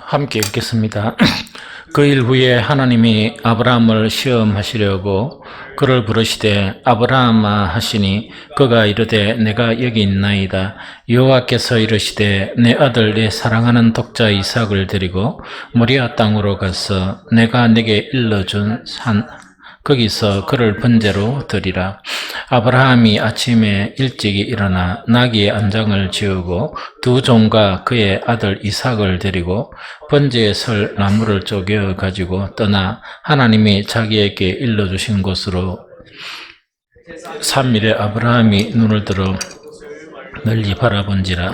함께 읽겠습니다. 그 일 후에 하나님이 아브라함을 시험하시려고 그를 부르시되 아브라함아 하시니 그가 이르되 내가 여기 있나이다. 여호와께서 이르시되 내 아들 내 사랑하는 독자 이삭을 데리고 모리아 땅으로 가서 내가 네게 일러준 산 거기서 그를 번제로 드리라. 아브라함이 아침에 일찍이 일어나 나귀의 안장을 지우고 두 종과 그의 아들 이삭을 데리고 번제에 설 나무를 쪼개 가지고 떠나 하나님이 자기에게 일러주신 곳으로 3일에 아브라함이 눈을 들어 널리 바라본지라.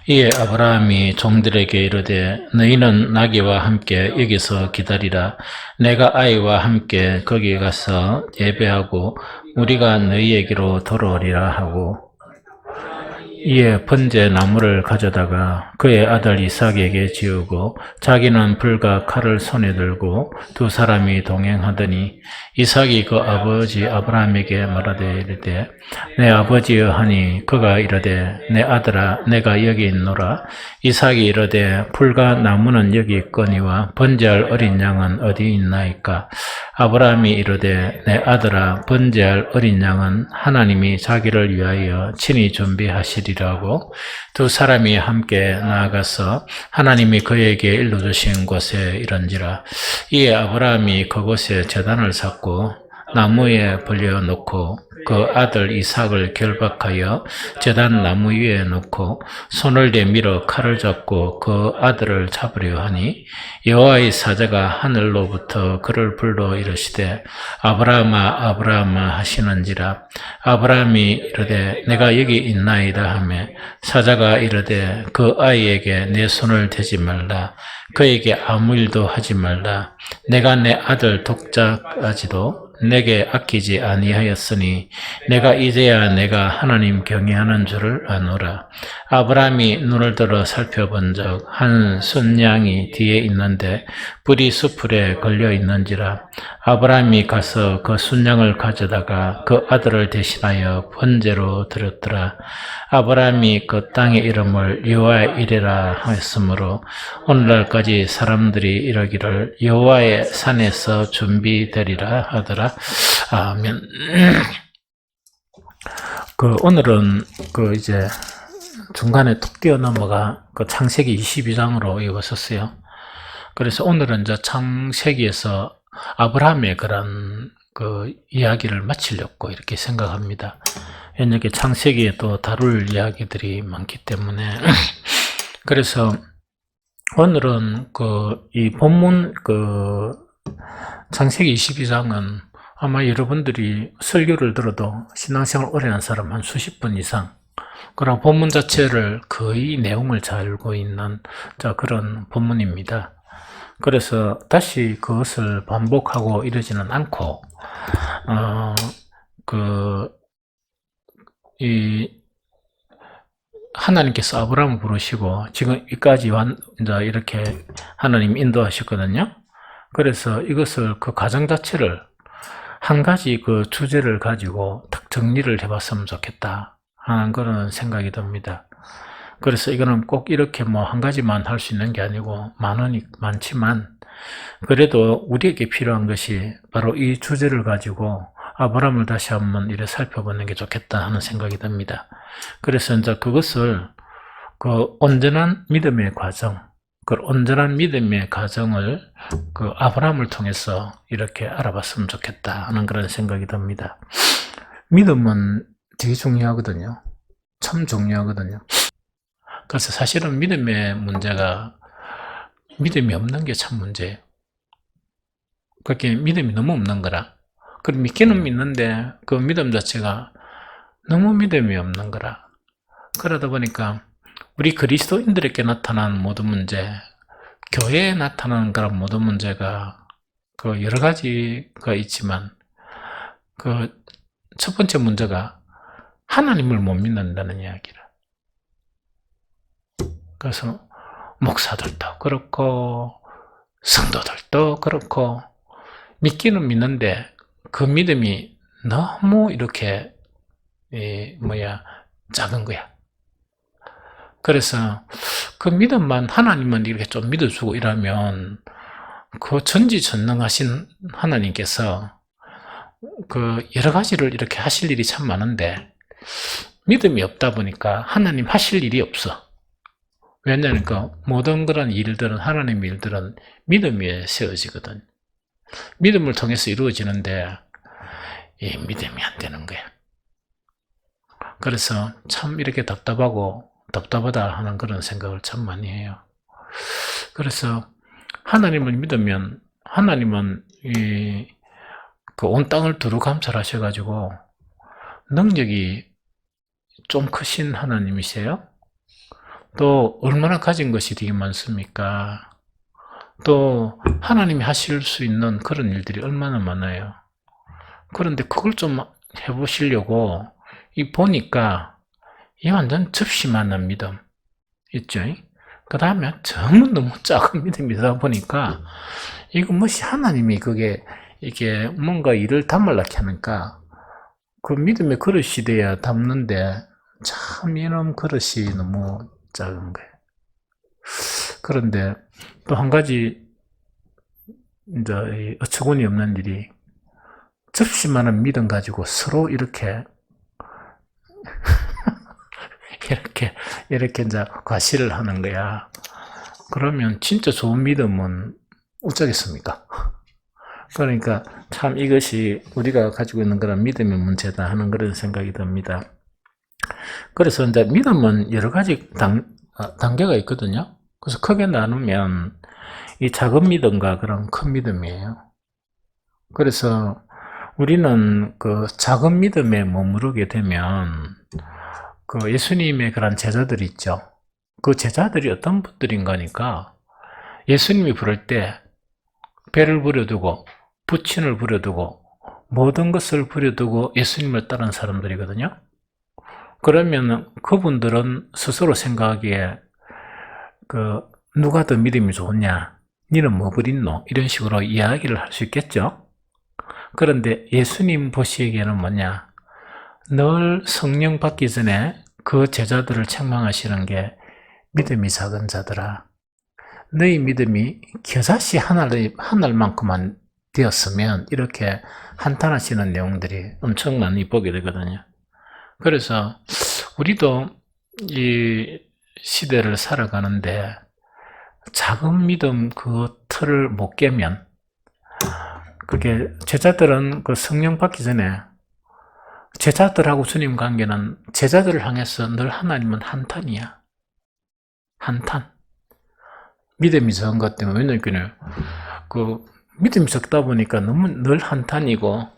이에 아브라함이 종들에게 이르되 너희는 나귀와 함께 여기서 기다리라. 내가 아이와 함께 거기 가서 예배하고 우리가 너희에게로 돌아오리라 하고, 이에 번제 나무를 가져다가 그의 아들 이삭에게 지우고 자기는 불과 칼을 손에 들고 두 사람이 동행하더니 이삭이 그 아버지 아브라함에게 말하되 이르되 내 아버지여 하니 그가 이르되 내 아들아 내가 여기 있노라. 이삭이 이르되 불과 나무는 여기 있거니와 번제할 어린 양은 어디 있나이까. 아브라함이 이르되 내 아들아 번제할 어린 양은 하나님이 자기를 위하여 친히 준비하시리라고. 두 사람이 함께 나아가서 하나님이 그에게 일러주신 곳에 이른지라. 이에 아브라함이 그곳에 제단을 쌓고 나무에 벌려놓고 그 아들 이삭을 결박하여 제단 나무 위에 놓고 손을 내밀어 칼을 잡고 그 아들을 잡으려 하니 여호와의 사자가 하늘로부터 그를 불러 이르시되 아브라함아 아브라함아 하시는지라. 아브라함이 이르되 내가 여기 있나이다 하며 사자가 이르되 그 아이에게 내 손을 대지 말라. 그에게 아무 일도 하지 말라. 내가 내 아들 독자까지도 내게 아끼지 아니하였으니 내가 이제야 내가 하나님 경외하는 줄을 아노라. 아브라함이 눈을 들어 살펴본 적 한 순양이 뒤에 있는데 뿔이 수풀에 걸려 있는지라. 아브라함이 가서 그 순양을 가져다가 그 아들을 대신하여 번제로 드렸더라. 아브라함이 그 땅의 이름을 여호와의 이레라 하였으므로 오늘날까지 사람들이 이러기를 여호와의 산에서 준비되리라 하더라. 아멘. 오늘은 이제 중간에 툭 뛰어 넘어가 창세기 22장으로 이어졌어요. 그래서 오늘은 이제 창세기에서 아브라함의 그런 이야기를 마치려고 이렇게 생각합니다. 왜냐하면 창세기에 또 다룰 이야기들이 많기 때문에. 그래서 오늘은 이 본문 창세기 22장은 아마 여러분들이 설교를 들어도 신앙생활 오래 한 사람 한 수십 번 이상, 그런 본문 자체를 거의 내용을 잘 알고 있는 그런 본문입니다. 그래서 다시 그것을 반복하고 이러지는 않고, 하나님께서 아브라함을 부르시고 지금 여기까지 이제 이렇게 하나님 인도하셨거든요. 그래서 이것을 가정 자체를 한 가지 주제를 가지고 딱 정리를 해봤으면 좋겠다 하는 그런 생각이 듭니다. 그래서 이거는 꼭 이렇게 한 가지만 할 수 있는 게 아니고 많지만 그래도 우리에게 필요한 것이 바로 이 주제를 가지고 아브라함을 다시 한번 이래 살펴보는 게 좋겠다 하는 생각이 듭니다. 그래서 이제 그것을 온전한 믿음의 과정, 온전한 믿음의 과정을 아브라함을 통해서 이렇게 알아봤으면 좋겠다 하는 그런 생각이 듭니다. 믿음은 되게 중요하거든요. 참 중요하거든요. 그래서 사실은 믿음의 문제가 믿음이 없는 게 참 문제예요. 그렇게 믿음이 너무 없는 거라. 그럼 믿기는 믿는데 그 믿음 자체가 너무 믿음이 없는 거라. 그러다 보니까 우리 그리스도인들에게 나타나는 모든 문제, 교회에 나타나는 그런 모든 문제가 여러 가지가 있지만 첫 번째 문제가 하나님을 못 믿는다는 이야기라. 그래서 목사들도 그렇고 성도들도 그렇고 믿기는 믿는데 그 믿음이 너무 이렇게 작은 거야. 그래서 그 믿음만 하나님만 이렇게 좀 믿어주고 이러면 그 전지전능하신 하나님께서 그 여러 가지를 이렇게 하실 일이 참 많은데 믿음이 없다 보니까 하나님 하실 일이 없어. 왜냐하면 그 모든 그런 일들은 하나님의 일들은 믿음 위에 세워지거든. 믿음을 통해서 이루어지는데 이 믿음이 안 되는 거야. 그래서 참 이렇게 답답하다 하는 그런 생각을 참 많이 해요. 그래서 하나님을 믿으면 하나님은 그 온 땅을 두루 감찰하셔가지고 능력이 좀 크신 하나님이세요. 또 얼마나 가진 것이 되게 많습니까? 또 하나님이 하실 수 있는 그런 일들이 얼마나 많아요. 그런데 그걸 좀 해보시려고 보니까 이 완전 접시만한 믿음 있죠. 그 다음에 정말 너무 작은 믿음이다 보니까 이거 뭐시 하나님이 그게 이게 뭔가 일을 담으려고 하니까 그 믿음의 그릇이 돼야 담는데 참 이놈 그릇이 너무 작은 거예요. 그런데 또 한 가지 이제 어처구니 없는 일이 접시만한 믿음 가지고 서로 이렇게 이렇게 이제 과시를 하는 거야. 그러면 진짜 좋은 믿음은 어쩌겠습니까? 그러니까 참 이것이 우리가 가지고 있는 그런 믿음의 문제다 하는 그런 생각이 듭니다. 그래서 이제 믿음은 여러 가지 단계가 있거든요. 그래서 크게 나누면 이 작은 믿음과 그런 큰 믿음이에요. 그래서 우리는 그 작은 믿음에 머무르게 되면 그 예수님의 그런 제자들이 있죠. 그 제자들이 어떤 분들인가니까 예수님이 부를 때 배를 버려두고 부친을 버려두고 모든 것을 버려두고 예수님을 따른 사람들이거든요. 그러면 그분들은 스스로 생각하기에 그 누가 더 믿음이 좋냐, 니는 뭐 버렸노, 이런 식으로 이야기를 할 수 있겠죠. 그런데 예수님 보시기에는 뭐냐, 늘 성령 받기 전에 그 제자들을 책망하시는 게 믿음이 작은 자들아, 너희 믿음이 겨자씨 하늘만큼만 되었으면, 이렇게 한탄하시는 내용들이 엄청 많이 보게 되거든요. 그래서 우리도 이 시대를 살아가는데 작은 믿음 그 틀을 못 깨면, 그게 제자들은 그 성령 받기 전에 제자들하고 주님 관계는 제자들을 향해서 늘 하나님은 한탄이야. 한탄. 믿음이 적은 것 때문에. 왜냐면 그 믿음이 적다 보니까 너무 늘 한탄이고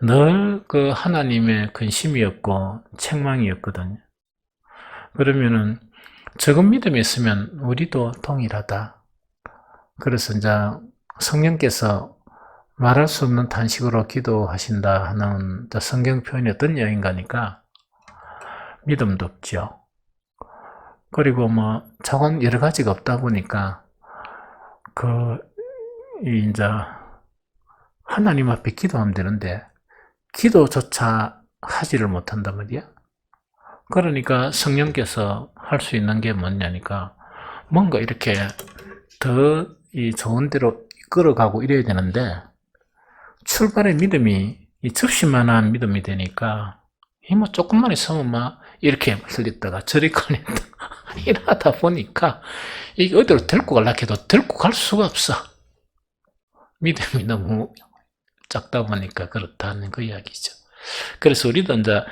늘 그 하나님의 근심이 없고 책망이 없거든요. 그러면은 적은 믿음이 있으면 우리도 동일하다. 그래서 이제 성령께서 말할 수 없는 탄식으로 기도하신다 하는 성경 표현이 어떤 이야기인가니까 믿음도 없죠. 그리고 뭐 자원 여러 가지가 없다 보니까 이제 하나님 앞에 기도하면 되는데 기도조차 하지를 못한단 말이야. 그러니까 성령께서 할 수 있는 게 뭐냐니까 뭔가 이렇게 더 이 좋은 대로 이끌어가고 이래야 되는데 출발의 믿음이 이 접시만한 믿음이 되니까 뭐 조금만 있으면 막 이렇게 흘렸다가 저리 꺼냈다 이러다 보니까 이게 어디로 데리고 가려고 해도 데리고 갈 수가 없어. 믿음이 너무 작다 보니까 그렇다는 그 이야기죠. 그래서 우리도 이제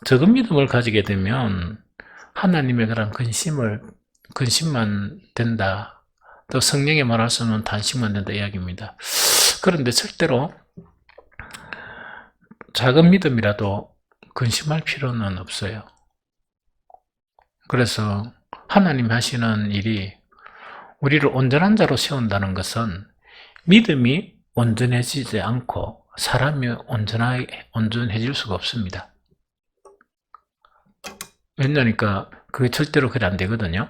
적은 믿음을 가지게 되면 하나님의 그런 근심만 된다. 또 성령의 말할 수 없는 단식만 된다 이야기입니다. 그런데 절대로 작은 믿음이라도 근심할 필요는 없어요. 그래서 하나님 하시는 일이 우리를 온전한 자로 세운다는 것은 믿음이 온전해지지 않고 사람이 온전해질 수가 없습니다. 왜냐니까 그게 절대로 그래 안 되거든요.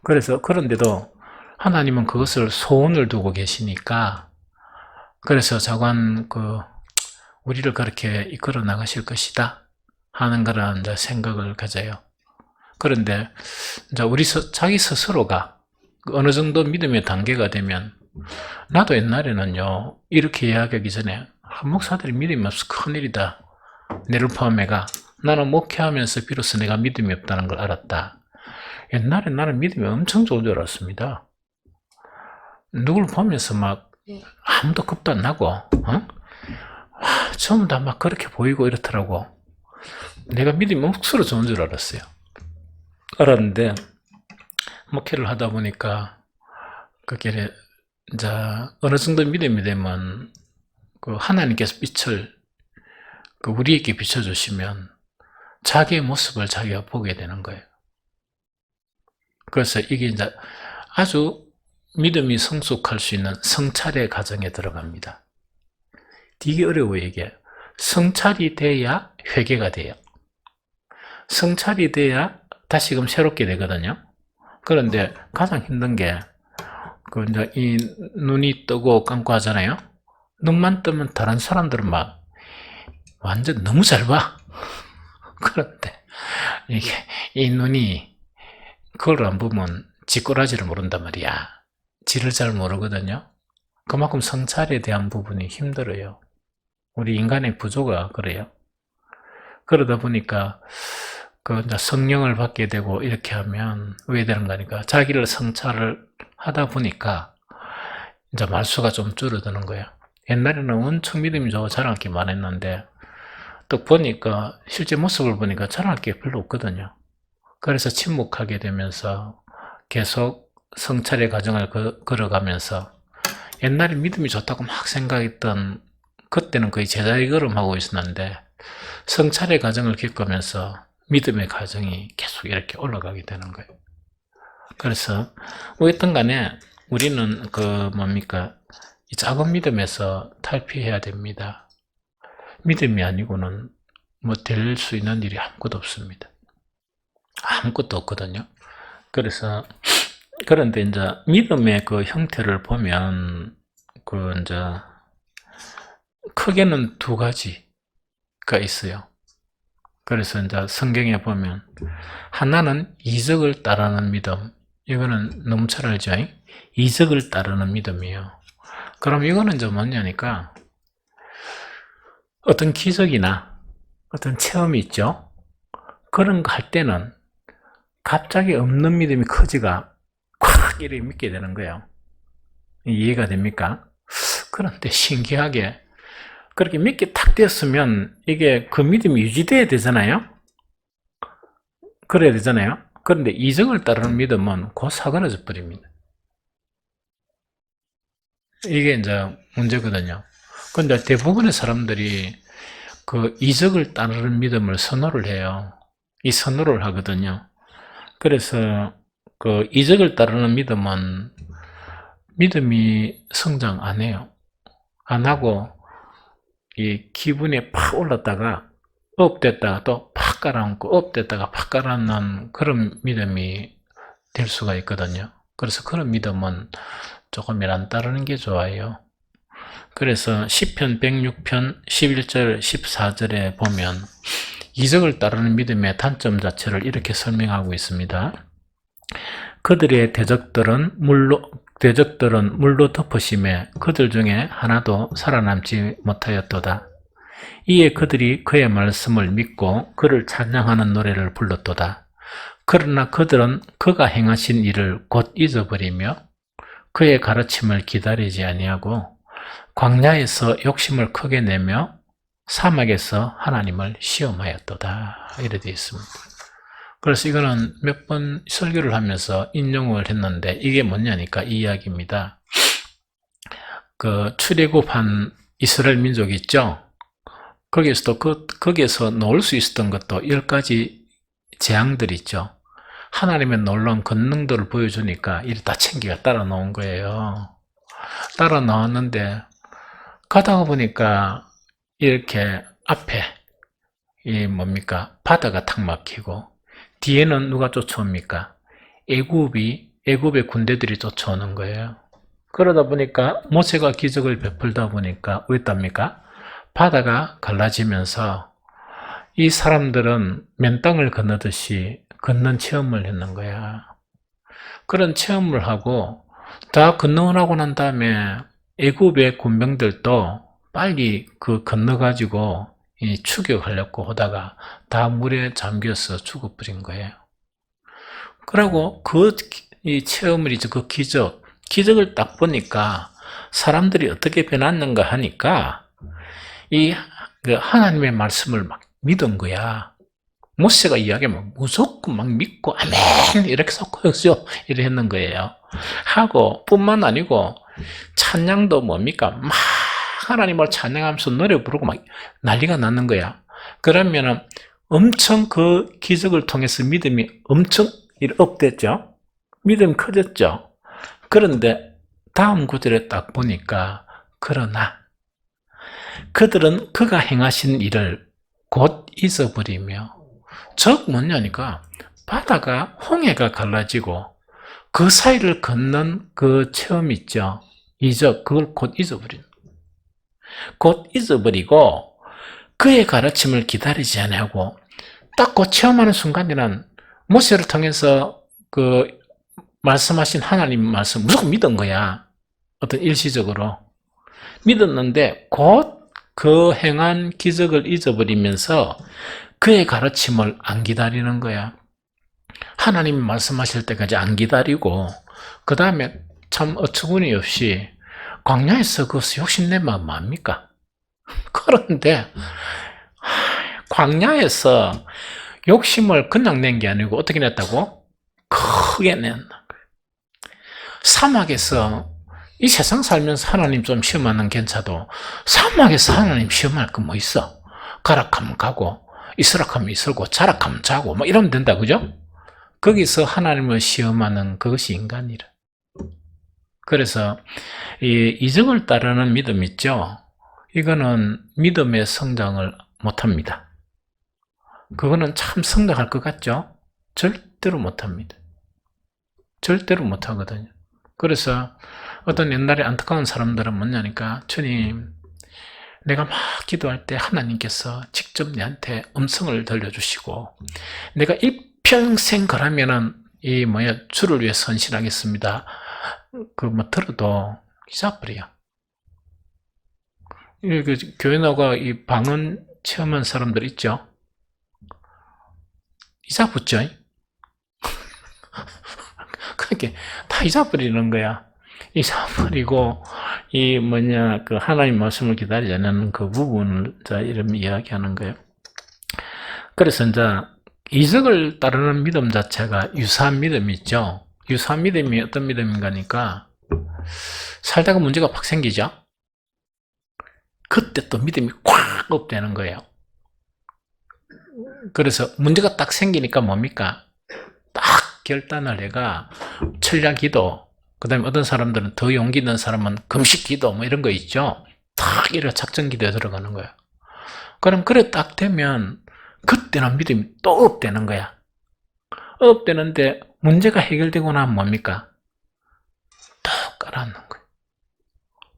그래서 그런데도 하나님은 그것을 소원을 두고 계시니까 그래서 자관 우리를 그렇게 이끌어 나가실 것이다 하는 그런 생각을 가져요. 그런데 이제 자기 스스로가 어느 정도 믿음의 단계가 되면, 나도 옛날에는요, 이렇게 이야기하기 전에 목사들이 믿음이 없어 큰일이다, 내를 포함해가, 나는 목회하면서 비로소 내가 믿음이 없다는 걸 알았다. 옛날에 나는 믿음이 엄청 좋은 줄 알았습니다. 누굴 보면서 막 아무도 겁도 안 나고, 전부 다 막 그렇게 보이고 이렇더라고. 내가 믿음이 억수로 좋은 줄 알았는데, 목회를 하다 보니까, 그게 이제 어느 정도 믿음이 되면, 그 하나님께서 빛을 우리에게 비춰주시면 자기의 모습을 자기가 보게 되는 거예요. 그래서 이게 이제 아주 믿음이 성숙할 수 있는 성찰의 과정에 들어갑니다. 되게 어려워요, 이게. 성찰이 돼야 회개가 돼요. 성찰이 돼야 다시금 새롭게 되거든요. 그런데 가장 힘든 게, 이제 이 눈이 뜨고 감고 하잖아요. 눈만 뜨면 다른 사람들은 막 완전 너무 잘 봐. 그런데 이 눈이 그걸 안 보면 쥐꼬라지를 모른단 말이야. 지를 잘 모르거든요. 그만큼 성찰에 대한 부분이 힘들어요. 우리 인간의 구조가 그래요. 그러다 보니까 이제 성령을 받게 되고 이렇게 하면 왜 되는가 하니까, 자기를 성찰을 하다 보니까 이제 말수가 좀 줄어드는 거예요. 옛날에는 엄청 믿음이 좋아 자랑할 게 많았는데, 또 보니까 실제 모습을 보니까 자랑할 게 별로 없거든요. 그래서 침묵하게 되면서 계속 성찰의 과정을 걸어가면서, 옛날에 믿음이 좋다고 막 생각했던 그때는 거의 제자리 걸음하고 있었는데, 성찰의 과정을 겪으면서 믿음의 과정이 계속 이렇게 올라가게 되는 거예요. 그래서 어쨌든 간에 우리는 이 작은 믿음에서 탈피해야 됩니다. 믿음이 아니고는 뭐 될 수 있는 일이 아무것도 없습니다. 아무것도 없거든요. 그런데 이제 믿음의 그 형태를 보면, 이제 크게는 두 가지가 있어요. 그래서 이제 성경에 보면, 하나는 이적을 따르는 믿음. 이거는 너무 잘 알죠? 이적을 따르는 믿음이에요. 그럼 이거는 이제 뭐냐니까, 어떤 기적이나 어떤 체험이 있죠? 그런 거 할 때는 갑자기 없는 믿음이 커지가 콱 이렇게 믿게 되는 거예요. 이해가 됩니까? 그런데 신기하게 그렇게 믿게 탁 되었으면 이게 그 믿음이 유지돼야 되잖아요? 그래야 되잖아요? 그런데 이적을 따르는 믿음은 곧 사그라져 버립니다. 이게 이제 문제거든요. 근데 대부분의 사람들이 그 이적을 따르는 믿음을 선호를 해요. 이 선호를 하거든요. 그래서 그 이적을 따르는 믿음이 성장 안 해요. 안 하고 이 기분이 팍 올랐다가 업 됐다가 또 팍 가라앉고 업 됐다가 팍 가라앉는 그런 믿음이 될 수가 있거든요. 그래서 그런 믿음은 조금이란 따르는 게 좋아요. 그래서 시편 106편 11절 14절에 보면 이적을 따르는 믿음의 단점 자체를 이렇게 설명하고 있습니다. 그들의 대적들은 물로 덮으심에 그들 중에 하나도 살아남지 못하였도다. 이에 그들이 그의 말씀을 믿고 그를 찬양하는 노래를 불렀도다. 그러나 그들은 그가 행하신 일을 곧 잊어버리며 그의 가르침을 기다리지 아니하고 광야에서 욕심을 크게 내며 사막에서 하나님을 시험하였도다. 이래 되어 있습니다. 그래서 이거는 몇 번 설교를 하면서 인용을 했는데, 이게 뭐냐니까 이 이야기입니다. 그 출애굽한 이스라엘 민족이 있죠. 거기에서 놓을 수 있었던 것도 10가지 재앙들이 있죠. 하나님의 놀라운 권능들을 보여주니까 이를 다 챙기가 따라 놓은 거예요. 따라 나왔는데 가다가 보니까 이렇게 앞에 바다가 탁 막히고 뒤에는 누가 쫓아옵니까? 애굽의 군대들이 쫓아오는 거예요. 그러다 보니까 모세가 기적을 베풀다 보니까 어땠답니까? 바다가 갈라지면서 이 사람들은 맨땅을 건너듯이 걷는 체험을 했는 거야. 그런 체험을 하고 다 건너고 난 다음에 애굽의 군병들도 빨리 그 건너가지고 추격하려고 하다가 다 물에 잠겨서 죽어버린 거예요. 그리고 이 체험을 이제 그 기적을 딱 보니까 사람들이 어떻게 변했는가 하니까 그 하나님의 말씀을 막 믿은 거야. 모세가 이야기하면 무조건 막 믿고 아멘 이렇게 섞어서 이래 했는 거예요. 하고 뿐만 아니고 찬양도 뭡니까? 막 하나님을 찬양하면서 노래 부르고 막 난리가 나는 거야. 그러면은 엄청 그 기적을 통해서 믿음이 엄청 업됐죠. 믿음이 커졌죠. 그런데 다음 구절에 딱 보니까 그러나 그들은 그가 행하신 일을 곧 잊어버리며 즉 뭐냐니까 바다가 홍해가 갈라지고 그 사이를 걷는 그 체험 있죠. 그걸 곧 잊어버린. 곧 잊어버리고 그의 가르침을 기다리지 않고 딱 그 체험하는 순간에는 모세를 통해서 그 말씀하신 하나님 말씀 무조건 믿은 거야. 어떤 일시적으로 믿었는데 곧 그 행한 기적을 잊어버리면서 그의 가르침을 안 기다리는 거야. 하나님이 말씀하실 때까지 안 기다리고 그 다음에 참 어처구니 없이 광야에서 그것을 욕심내면 뭡니까? 그런데 광야에서 욕심을 그냥 낸 게 아니고 어떻게 냈다고? 크게 낸 거예요. 사막에서 이 세상 살면서 하나님 좀 시험하는 괜찮아도 사막에서 하나님 시험할 거 뭐 있어? 가락하면 가고 있으락하면 있을고 자락하면 자고 뭐 이러면 된다, 그죠? 거기서 하나님을 시험하는 그것이 인간이라. 그래서 이 이적을 따르는 믿음 있죠? 이거는 믿음의 성장을 못합니다. 그거는 참 성장할 것 같죠? 절대로 못합니다. 절대로 못하거든요. 그래서 어떤 옛날에 안타까운 사람들은 뭐냐니까 주님 내가 막 기도할 때 하나님께서 직접 내한테 음성을 들려주시고 내가 일평생 그러면은 주를 위해 헌신하겠습니다. 들어도 잊어버려. 그 교회 나가 이 방언 체험한 사람들 있죠? 잊어붙죠? 그렇게 다 잊어버리는 거야. 잊어버리고 그 하나님 말씀을 기다리지 않는 그 부분을 이런 이야기하는 거예요. 그래서 이제 이적을 따르는 믿음 자체가 유사한 믿음이 있죠. 유사한 믿음이 어떤 믿음인가니까 살다가 문제가 팍 생기죠. 그때 또 믿음이 콱 업되는 거예요. 그래서 문제가 딱 생기니까 뭡니까? 딱 결단을 해가 철야 기도, 그 다음에 어떤 사람들은 더 용기 있는 사람은 금식 기도 뭐 이런 거 있죠. 딱 이런 작전 기도에 들어가는 거야. 그럼 그래 딱 되면 그때는 믿음이 또 업되는 거야. 업되는데 문제가 해결되고 나면 뭡니까? 또 깔아놓는 거야.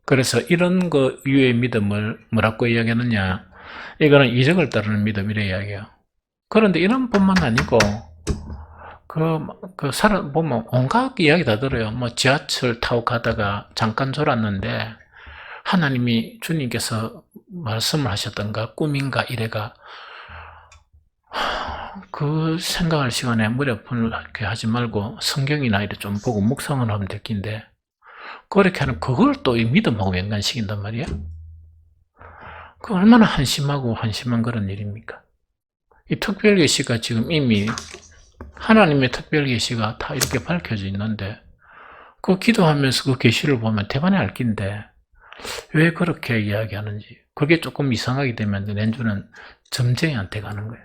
그래서 이런 거 유의 믿음을 뭐라고 이야기하느냐? 이거는 이적을 따르는 믿음이라 이야기해요. 그런데 이런 뿐만 아니고 그 사람 보면 온갖 이야기 다 들어요. 뭐 지하철 타고 가다가 잠깐 졸았는데 하나님이 주님께서 말씀을 하셨던가 꿈인가 이래가 그 생각할 시간에 머리 아픈 게 하지 말고 성경이나 이래 좀 보고 묵상을 하면 될 긴데 그렇게 하는 그걸 또 이 믿음하고 연관시킨단 말이야. 그 얼마나 한심한 그런 일입니까? 이 특별 계시가 지금 이미 하나님의 특별 계시가 다 이렇게 밝혀져 있는데 그 기도하면서 그 계시를 보면 대반의 알긴데 왜 그렇게 이야기하는지 그게 조금 이상하게 되면 렌주는 점쟁이한테 가는 거예요.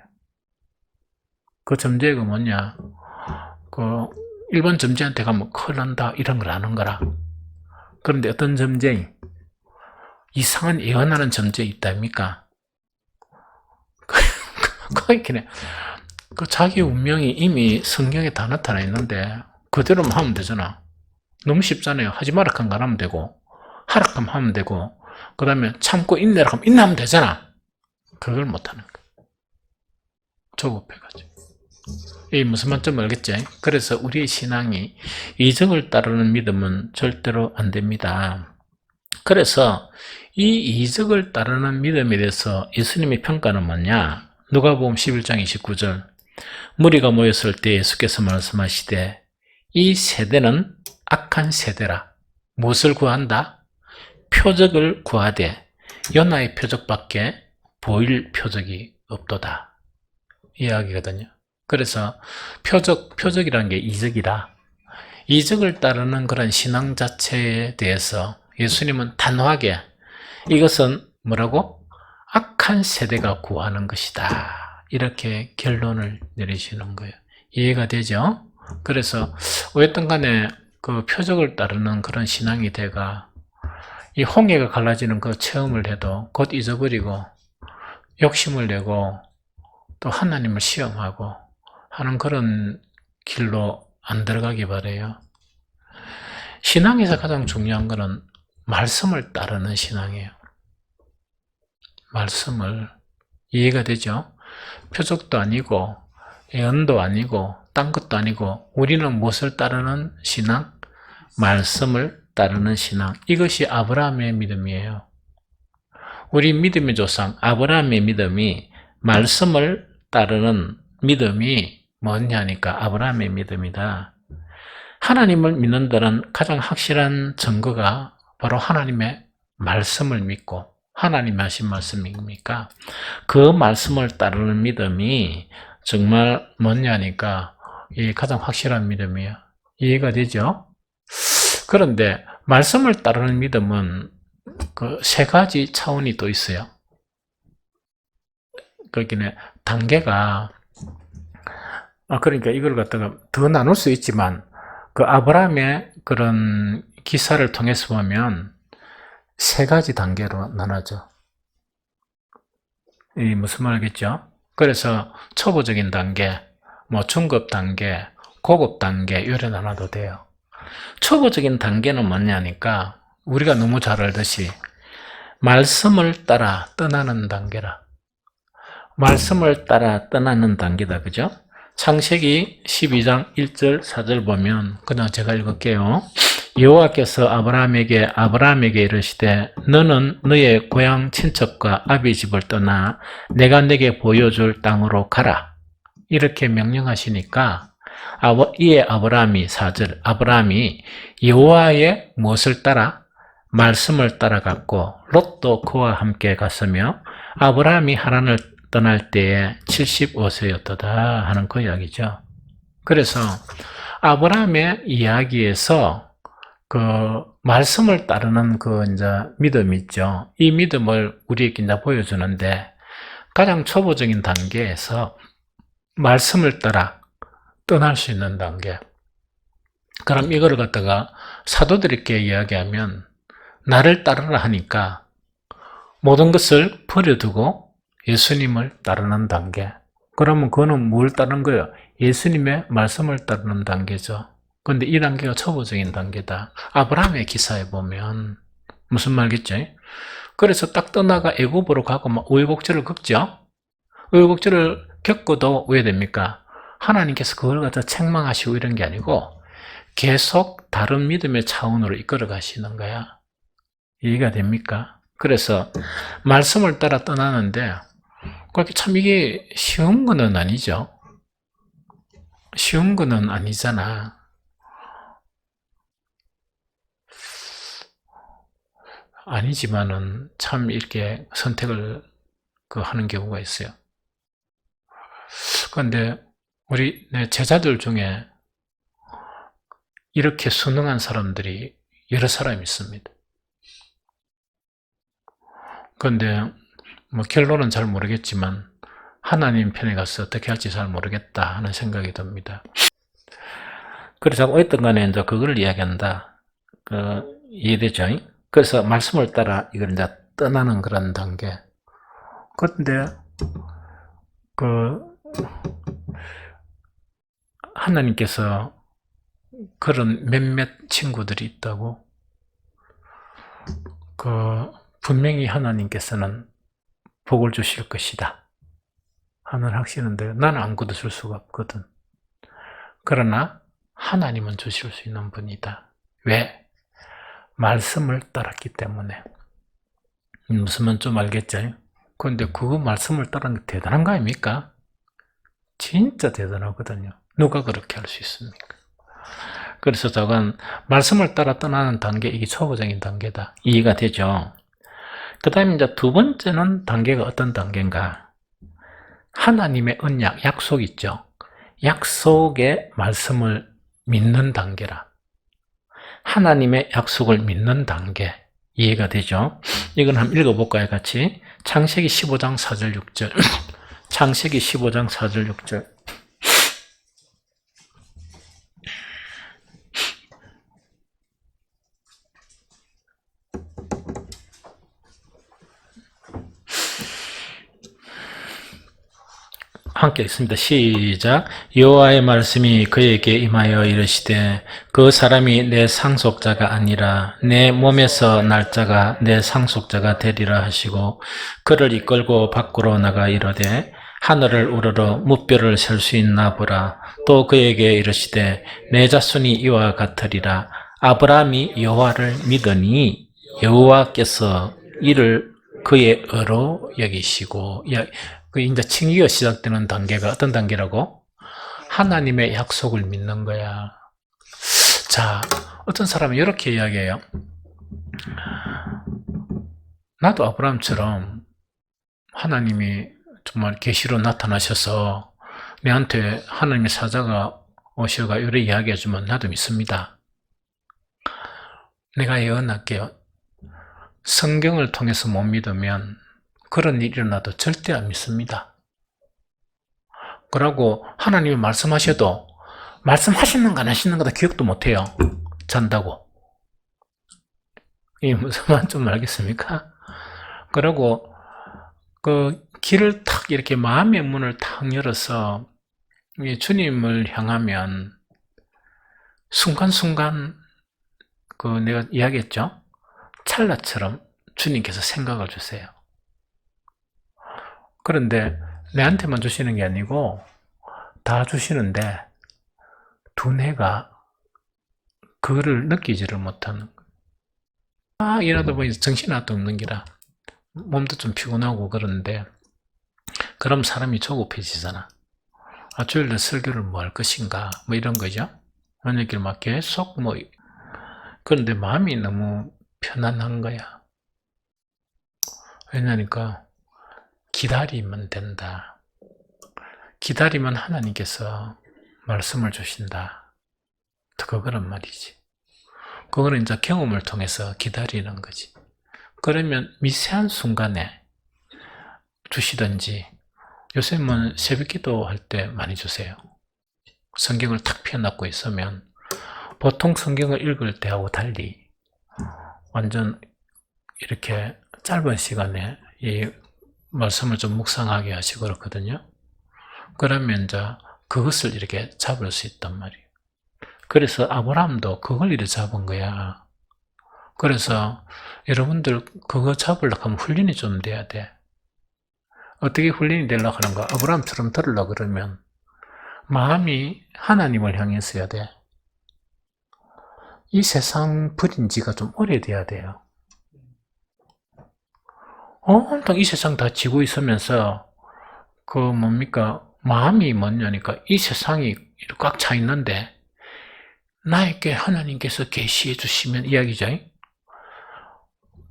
그 점쟁이가 뭐냐? 그 일반 점쟁이한테 가면 큰일 난다 이런 걸 아는 거라. 그런데 어떤 점쟁이 이상한 예언하는 점쟁이 있다입니까? 그렇게 그 자기 운명이 이미 성경에 다 나타나 있는데 그대로만 하면 되잖아. 너무 쉽잖아요. 하지 마라 하면 안 하면 되고 하라하면 하면 되고 그 다음에 참고 인내라 하면 인내하면 되잖아. 그걸 못하는 거야. 조급해가지고. 이 무슨 말인지 알겠죠? 그래서 우리의 신앙이 이적을 따르는 믿음은 절대로 안 됩니다. 그래서 이 이적을 따르는 믿음에 대해서 예수님의 평가는 뭐냐? 누가복음 11장 29절 무리가 모였을 때 예수께서 말씀하시되 이 세대는 악한 세대라. 무엇을 구한다? 표적을 구하되 요나의 표적밖에 보일 표적이 없도다. 이야기거든요. 그래서 표적이라는 게 이적이다. 이적을 따르는 그런 신앙 자체에 대해서 예수님은 단호하게 이것은 뭐라고? 악한 세대가 구하는 것이다. 이렇게 결론을 내리시는 거예요. 이해가 되죠? 그래서 어쨌든 간에 그 표적을 따르는 그런 신앙이 돼가 이 홍해가 갈라지는 그 체험을 해도 곧 잊어버리고 욕심을 내고 또 하나님을 시험하고 하는 그런 길로 안 들어가기 바라요. 신앙에서 가장 중요한 것은 말씀을 따르는 신앙이에요. 말씀을. 이해가 되죠? 표적도 아니고 예언도 아니고 딴 것도 아니고 우리는 무엇을 따르는 신앙? 말씀을 따르는 신앙. 이것이 아브라함의 믿음이에요. 우리 믿음의 조상 아브라함의 믿음이 말씀을 따르는 믿음이 뭐냐니까 아브라함의 믿음이다. 하나님을 믿는 데는 가장 확실한 증거가 바로 하나님의 말씀을 믿고 하나님이 하신 말씀입니까? 그 말씀을 따르는 믿음이 정말 뭐냐니까 이 가장 확실한 믿음이에요. 이해가 되죠? 그런데 말씀을 따르는 믿음은 그 세 가지 차원이 또 있어요. 그러니까 단계가 그러니까 이걸 갖다가 더 나눌 수 있지만 그 아브라함의 그런 기사를 통해서 보면 세 가지 단계로 나눠져. 이 무슨 말이겠죠? 그래서 초보적인 단계, 뭐 중급 단계, 고급 단계 이렇게 나눠도 돼요. 초보적인 단계는 뭐냐니까 우리가 너무 잘 알듯이 말씀을 따라 떠나는 단계라. 말씀을 따라 떠나는 단계다. 그죠? 창세기 12장 1절 4절 보면 그냥 제가 읽을게요. 여호와께서 아브라함에게 이르시되 너는 너의 고향 친척과 아비 집을 떠나 내가 네게 보여줄 땅으로 가라. 이렇게 명령하시니까 이에 아브라함이 4절 아브라함이 여호와의 무엇을 따라? 말씀을 따라갔고 롯도 그와 함께 갔으며 아브라함이 하란을 떠날 때에 75세였도다 하는 그 이야기죠. 그래서 아브라함의 이야기에서 그 말씀을 따르는 그 이제 믿음 있죠. 이 믿음을 우리에게 이제 보여주는데 가장 초보적인 단계에서 말씀을 따라 떠날 수 있는 단계. 그럼 이거를 갖다가 사도들에게 이야기하면 나를 따르라 하니까 모든 것을 버려두고 예수님을 따르는 단계. 그러면 그거는 뭘 따르는 거예요? 예수님의 말씀을 따르는 단계죠. 그런데 이 단계가 초보적인 단계다. 아브라함의 기사에 보면 무슨 말겠죠? 그래서 딱 떠나가 애굽으로 가고 막 우여곡절을 겪죠. 우여곡절을 겪고도 왜 됩니까? 하나님께서 그걸 갖다 책망하시고 이런 게 아니고 계속 다른 믿음의 차원으로 이끌어 가시는 거야. 이해가 됩니까? 그래서 말씀을 따라 떠나는데 그렇게 참 이게 쉬운 거는 아니죠. 쉬운 거는 아니잖아. 아니지만은 참 이렇게 선택을 하는 경우가 있어요. 그런데 우리 내 제자들 중에 이렇게 순응한 사람들이 여러 사람 있습니다. 그런데 뭐 결론은 잘 모르겠지만 하나님 편에 가서 어떻게 할지 잘 모르겠다 하는 생각이 듭니다. 그래서 어떤 간에 이제 그걸 이야기한다. 이해되죠? 그래서 말씀을 따라 이걸 이제 떠나는 그런 단계. 그런데 하나님께서 그런 몇몇 친구들이 있다고. 분명히 하나님께서는 복을 주실 것이다 하늘 하시는데 나는 아무것도 줄 수가 없거든. 그러나 하나님은 주실 수 있는 분이다. 왜? 말씀을 따랐기 때문에. 무슨 말 좀 알겠죠? 그런데 그 말씀을 따른 게 대단한 거 아닙니까? 진짜 대단하거든요. 누가 그렇게 할 수 있습니까? 그래서 저건 말씀을 따라 떠나는 단계, 이게 초보적인 단계다. 이해가 되죠? 그 다음에 이제 두 번째는 단계가 어떤 단계인가? 하나님의 언약, 약속 있죠? 약속의 말씀을 믿는 단계라. 하나님의 약속을 믿는 단계. 이해가 되죠? 이건 한번 읽어볼까요, 같이? 창세기 15장 4절 6절. 창세기 15장 4절 6절. 함께 읽습니다. 시작. 여호와의 말씀이 그에게 임하여 이르시되 그 사람이 내 상속자가 아니라 내 몸에서 날 자가 내 상속자가 되리라 하시고 그를 이끌고 밖으로 나가 이르되 하늘을 우러러 무뼈를 셀 수 있나 보라. 또 그에게 이르시되 내 자손이 이와 같으리라. 아브라함이 여호와를 믿으니 여호와께서 이를 그의 의로 여기시고, 그 이제 칭의가 시작되는 단계가 어떤 단계라고? 하나님의 약속을 믿는 거야. 자, 어떤 사람은 이렇게 이야기해요. 나도 아브라함처럼 하나님이 정말 계시로 나타나셔서 내한테 하나님의 사자가 오셔가 이렇게 이야기해주면 나도 믿습니다. 내가 예언할게요. 성경을 통해서 못 믿으면 그런 일이 일어나도 절대 안 믿습니다. 그러고 하나님이 말씀하셔도 말씀하시는가 안 하시는가 기억도 못해요. 잔다고. 이게 무슨 말인지 좀 알겠습니까? 그러고 그 길을 탁 이렇게 마음의 문을 탁 열어서 주님을 향하면 순간순간 그 내가 이야기했죠? 찰나처럼 주님께서 생각을 주세요. 그런데 내한테만 주시는 게 아니고 다 주시는데 두뇌가 그거를 느끼지를 못하는 거예요. 이러다 보니 정신이 하나도 없는 기라 몸도 좀 피곤하고 그러는데 그럼 사람이 조급해지잖아. 주일날 설교를 뭐 할 것인가 뭐 이런 거죠. 만약에 막 계속 뭐 그런데 마음이 너무 편안한 거야. 왜냐니까 기다리면 된다. 기다리면 하나님께서 말씀을 주신다. 그거란 말이지. 그거는 이제 경험을 통해서 기다리는 거지. 그러면 미세한 순간에 주시든지 요새는 새벽기도 할 때 많이 주세요. 성경을 탁 펴놓고 있으면 보통 성경을 읽을 때하고 달리 완전 이렇게 짧은 시간에 이 말씀을 좀 묵상하게 하시고 그렇거든요. 그러면 이제 그것을 이렇게 잡을 수 있단 말이에요. 그래서 아브라함도 그걸 이렇게 잡은 거야. 그래서 여러분들 그거 잡으려고 하면 훈련이 좀 돼야 돼. 어떻게 훈련이 되려고 하는가? 아브라함처럼 들으려고 그러면 마음이 하나님을 향했어야 돼. 이 세상 버린 지가 좀 오래돼야 돼요. 온통 이 세상 다 지고 있으면서 마음이 뭐냐니까 이 세상이 꽉 차 있는데 나에게 하나님께서 계시해 주시면 이야기죠.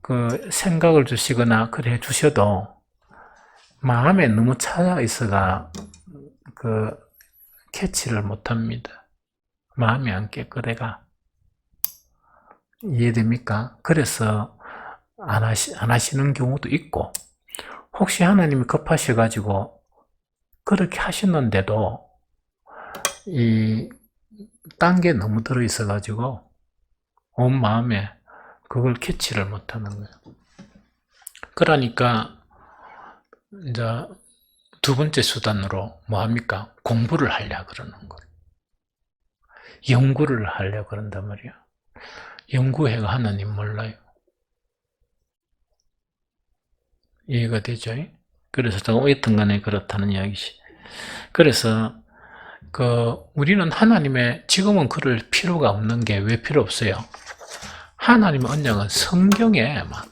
그 생각을 주시거나 그래 주셔도 마음에 너무 차 있어가 그 캐치를 못합니다. 마음이 안 깨끗해가. 이해됩니까? 그래서 안 하시는 경우도 있고, 혹시 하나님이 급하셔가지고 그렇게 하셨는데도 딴 게 너무 들어있어가지고 온 마음에 그걸 캐치를 못하는 거예요. 그러니까 이제 두 번째 수단으로 뭐 합니까? 공부를 하려 그러는 거예요. 연구를 하려 그런단 말이야. 연구해가 하나님 몰라요. 이해가 되죠? 그래서 조금 어떤 간에 그렇다는 이야기지. 그래서 우리는 하나님의 지금은 그럴 필요가 없는 게 왜 필요 없어요? 하나님의 언약은 성경에 막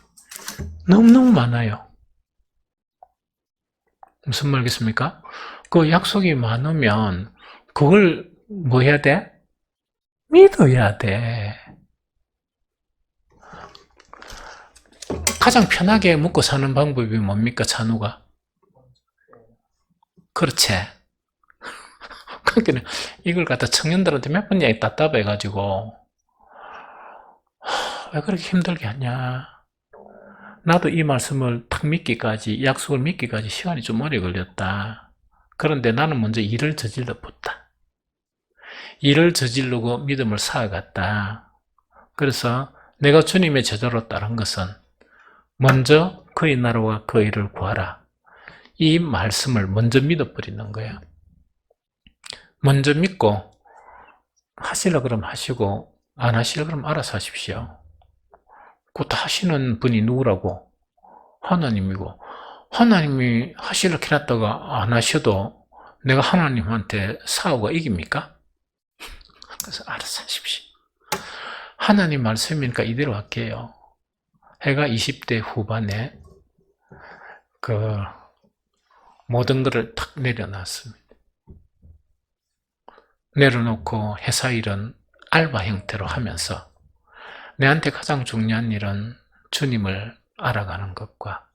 너무너무 많아요. 무슨 말겠습니까? 그 약속이 많으면 그걸 뭐 해야 돼? 믿어야 돼. 가장 편하게 먹고 사는 방법이 뭡니까, 찬우가? 그렇지. 그러니까 이걸 갖다 청년들한테 몇 번 이야기 답답해가지고 왜 그렇게 힘들게 하냐. 나도 이 말씀을 탁 믿기까지, 약속을 믿기까지 시간이 좀 오래 걸렸다. 그런데 나는 먼저 일을 저질러 붙다. 일을 저지르고 믿음을 쌓아갔다. 그래서 내가 주님의 제자로 따른 것은 먼저 그의 나라와 그의 일을 구하라. 이 말씀을 먼저 믿어버리는 거야. 먼저 믿고 하시려 그러면 하시고 안 하시려 그러면 알아서 하십시오. 그것도 하시는 분이 누구라고? 하나님이고, 하나님이 하시려 해놨다가 안 하셔도 내가 하나님한테 싸우고 이깁니까? 그래서 알아서 하십시오. 하나님 말씀이니까 이대로 할게요. 해가 20대 후반에 모든 것을 탁 내려놨습니다. 내려놓고 회사 일은 알바 형태로 하면서 내한테 가장 중요한 일은 주님을 알아가는 것과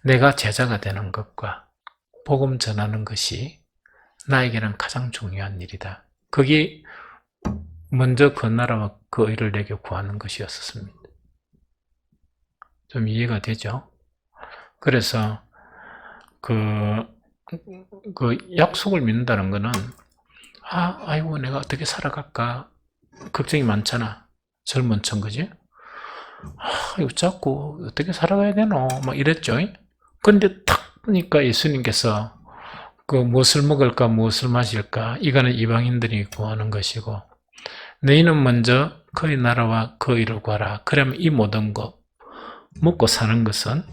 내가 제자가 되는 것과 복음 전하는 것이 나에게는 가장 중요한 일이다. 그게 먼저 그 나라와 그 의를 내게 구하는 것이었습니다. 좀 이해가 되죠? 그래서 약속을 믿는다는 것은 아이고 내가 어떻게 살아갈까 걱정이 많잖아. 젊은 층 그지? 이거 자꾸 어떻게 살아가야 되노? 막 이랬죠. 근데 탁 보니까 예수님께서 무엇을 먹을까 무엇을 마실까 이거는 이방인들이 구하는 것이고 너희는 먼저 그의 나라와 그 일을 구하라. 그러면 이 모든 것 먹고 사는 것은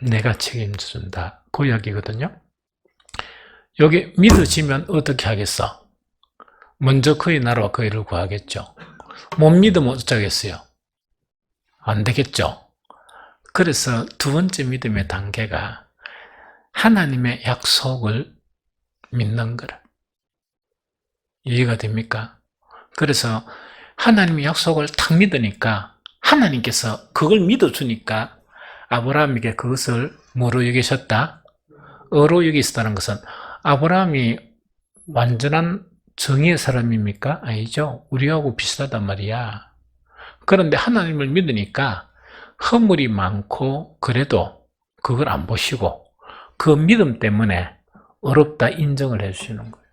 내가 책임져준다. 그 이야기거든요. 여기 믿어지면 어떻게 하겠어? 먼저 그의 나라와 그 일을 구하겠죠. 못 믿으면 어쩌겠어요? 안 되겠죠. 그래서 두 번째 믿음의 단계가 하나님의 약속을 믿는 거라. 이해가 됩니까? 그래서 하나님의 약속을 딱 믿으니까 하나님께서 그걸 믿어주니까 아브라함에게 그것을 뭐로 여기셨다? 어로 여기셨다는 것은 아브라함이 완전한 정의의 사람입니까? 아니죠. 우리하고 비슷하단 말이야. 그런데 하나님을 믿으니까 허물이 많고 그래도 그걸 안 보시고 그 믿음 때문에 어렵다 인정을 해주시는 거예요.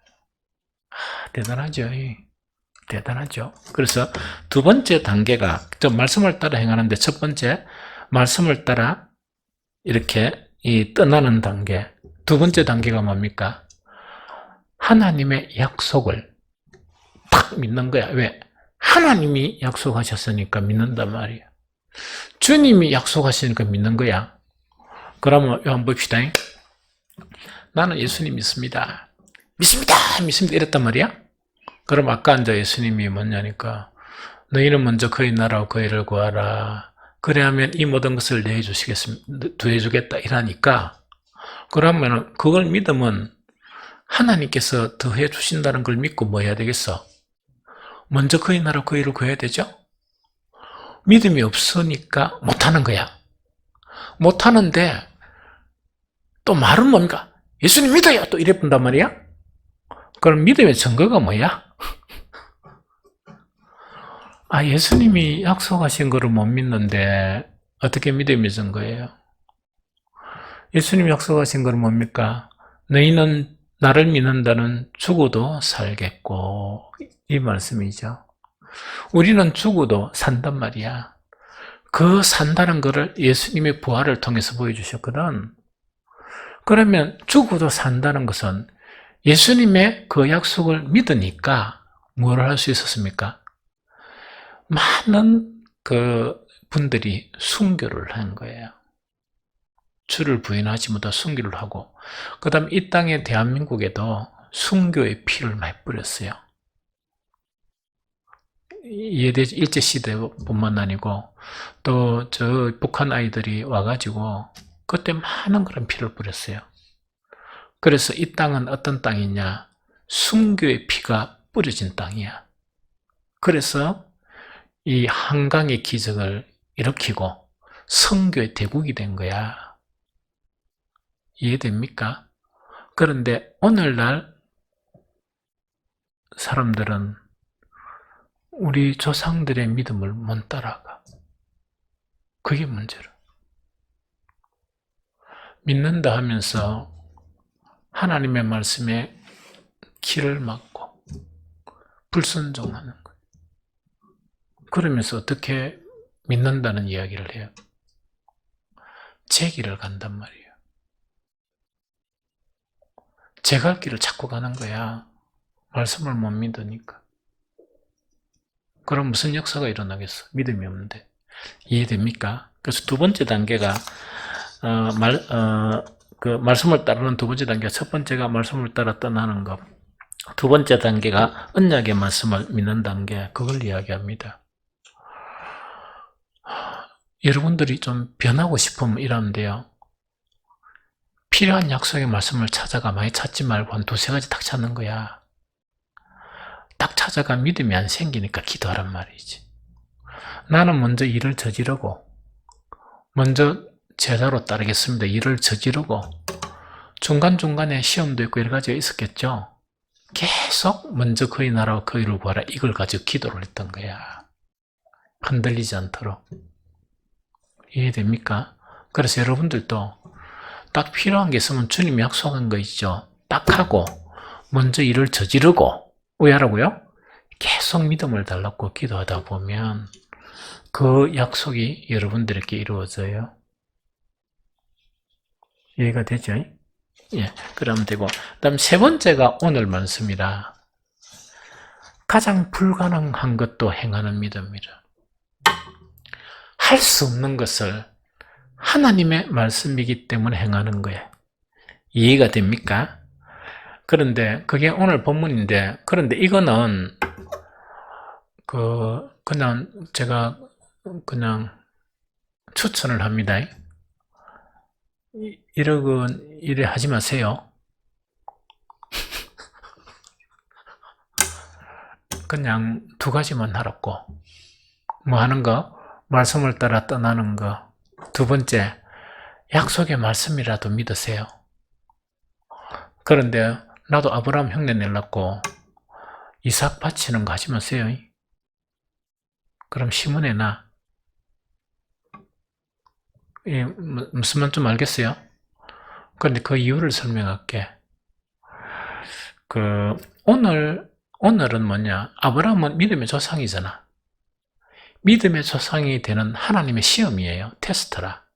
대단하죠. 대단하죠. 그래서 두 번째 단계가 좀 말씀을 따라 행하는데 첫 번째 말씀을 따라 이렇게 떠나는 단계. 두 번째 단계가 뭡니까? 하나님의 약속을 딱 믿는 거야. 왜? 하나님이 약속하셨으니까 믿는단 말이야. 주님이 약속하시니까 믿는 거야. 그러면 한번 봅시다. 나는 예수님 믿습니다. 믿습니다. 이랬단 말이야. 그럼 아까 이제 예수님이 뭐냐니까 너희는 먼저 그의 나라와 그의 일을 구하라. 그래야면 이 모든 것을 더해주겠다 이라니까 그러면 그걸 믿으면 하나님께서 더해 주신다는 걸 믿고 뭐 해야 되겠어? 먼저 그의 나라 그의 일을 구해야 되죠? 믿음이 없으니까 못하는 거야. 못하는데 또 말은 뭡니까? 예수님 믿어요! 또 이래 본단 말이야? 그럼 믿음의 증거가 뭐야? 예수님이 약속하신 거를 못 믿는데 어떻게 믿음의 증거예요? 예수님이 약속하신 거는 뭡니까? 너희는 나를 믿는다는 죽어도 살겠고 이 말씀이죠. 우리는 죽어도 산단 말이야. 그 산다는 것을 예수님의 부활을 통해서 보여주셨거든. 그러면 죽어도 산다는 것은 예수님의 그 약속을 믿으니까 뭘 할 수 있었습니까? 많은 분들이 순교를 한 거예요. 주를 부인하지 못하고 순교를 하고, 그 다음 이 땅에 대한민국에도 순교의 피를 많이 뿌렸어요. 이해되죠? 일제시대뿐만 아니고 또 저 북한 아이들이 와가지고 그때 많은 그런 피를 뿌렸어요. 그래서 이 땅은 어떤 땅이냐? 순교의 피가 뿌려진 땅이야. 그래서 이 한강의 기적을 일으키고 선교의 대국이 된 거야. 이해됩니까? 그런데 오늘날 사람들은 우리 조상들의 믿음을 못 따라가. 그게 문제로. 믿는다 하면서 하나님의 말씀에 길을 막고 불순종하는 거예요. 그러면서 어떻게 믿는다는 이야기를 해요? 제 길을 간단 말이에요. 제 갈 길을 자꾸 가는 거야. 말씀을 못 믿으니까. 그럼 무슨 역사가 일어나겠어? 믿음이 없는데. 이해됩니까? 그래서 두 번째 단계가 말씀을 따르는 두 번째 단계가, 첫 번째가 말씀을 따라 떠나는 것, 두 번째 단계가 언약의 말씀을 믿는 단계, 그걸 이야기합니다. 여러분들이 좀 변하고 싶으면 이러면 돼요. 필요한 약속의 말씀을 찾아가. 많이 찾지 말고 한 두세 가지 딱 찾는 거야. 딱 찾아가. 믿음이 안 생기니까 기도하란 말이지. 나는 먼저 일을 저지르고, 먼저 제자로 따르겠습니다. 일을 저지르고, 중간중간에 시험도 있고 여러 가지가 있었겠죠. 계속 먼저 그의 나라와 그의 일을 구하라. 이걸 가지고 기도를 했던 거야. 흔들리지 않도록. 이해됩니까? 그래서 여러분들도 딱 필요한 게 있으면 주님이 약속한 거 있죠. 딱 하고, 먼저 일을 저지르고, 왜 하라고요? 계속 믿음을 달라고 기도하다 보면 그 약속이 여러분들에게 이루어져요. 이해가 되죠? 예, 그러면 되고. 그 다음 세 번째가 오늘 말씀이라. 가장 불가능한 것도 행하는 믿음이라. 할 수 없는 것을 하나님의 말씀이기 때문에 행하는 거예요. 이해가 됩니까? 그런데 그게 오늘 본문인데, 그런데 이거는 그냥 제가 그냥 추천을 합니다. 이래 하지 마세요. 그냥 두 가지만 하라고. 뭐 하는 거? 말씀을 따라 떠나는 거. 두 번째, 약속의 말씀이라도 믿으세요. 그런데 나도 아브라함 흉내 내려고 이삭 바치는 거 하지 마세요. 그럼 시문에 나. 무슨 말 좀 알겠어요? 그런데 그 이유를 설명할게. 오늘은 뭐냐? 아브라함은 믿음의 조상이잖아. 믿음의 조상이 되는 하나님의 시험이에요. 테스트라.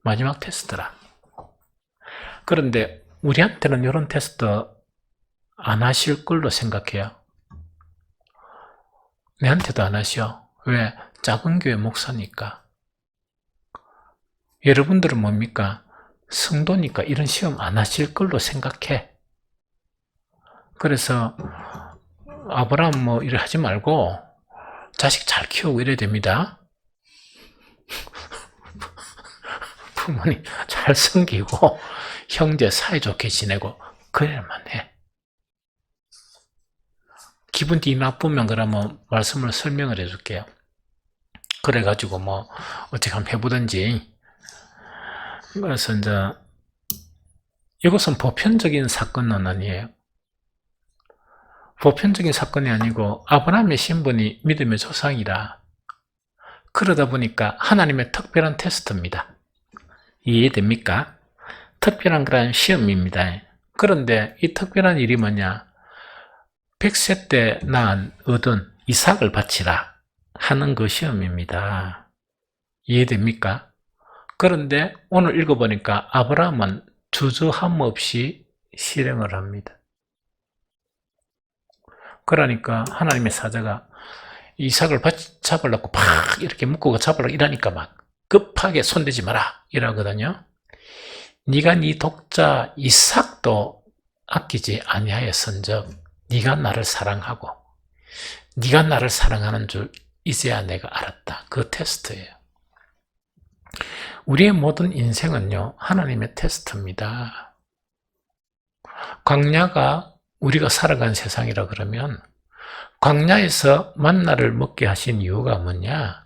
마지막 테스트라. 그런데 우리한테는 이런 테스트 안 하실 걸로 생각해요. 내한테도 안 하셔. 왜? 작은 교회 목사니까. 여러분들은 뭡니까? 성도니까 이런 시험 안 하실 걸로 생각해. 그래서 아브라함 뭐 이래 하지 말고 자식 잘 키우고 이래야 됩니다. 부모님 잘 섬기고 형제 사이좋게 지내고 그래야만 해. 기분이 나쁘면 그러면 말씀을 설명을 해줄게요. 그래가지고 뭐 어떻게 한번 해보든지. 그래서 이제 이것은 보편적인 사건은 아니에요. 보편적인 사건이 아니고 아브라함의 신분이 믿음의 조상이라, 그러다 보니까 하나님의 특별한 테스트입니다. 이해됩니까? 특별한 그런 시험입니다. 그런데 이 특별한 일이 뭐냐? 100세 때 얻은 이삭을 바치라 하는 그 시험입니다. 이해됩니까? 그런데 오늘 읽어보니까 아브라함은 주저함 없이 실행을 합니다. 그러니까 하나님의 사자가 이삭을 잡으려고 팍 이렇게 묶고 잡으려고 이러니까 막 급하게 손대지 마라 이러거든요. 네가 네 독자 이삭도 아끼지 아니하였은즉 네가 나를 사랑하고 네가 나를 사랑하는 줄 이제야 내가 알았다. 그 테스트예요. 우리의 모든 인생은요, 하나님의 테스트입니다. 광야가 우리가 살아간 세상이라 그러면 광야에서 만나를 먹게 하신 이유가 뭐냐?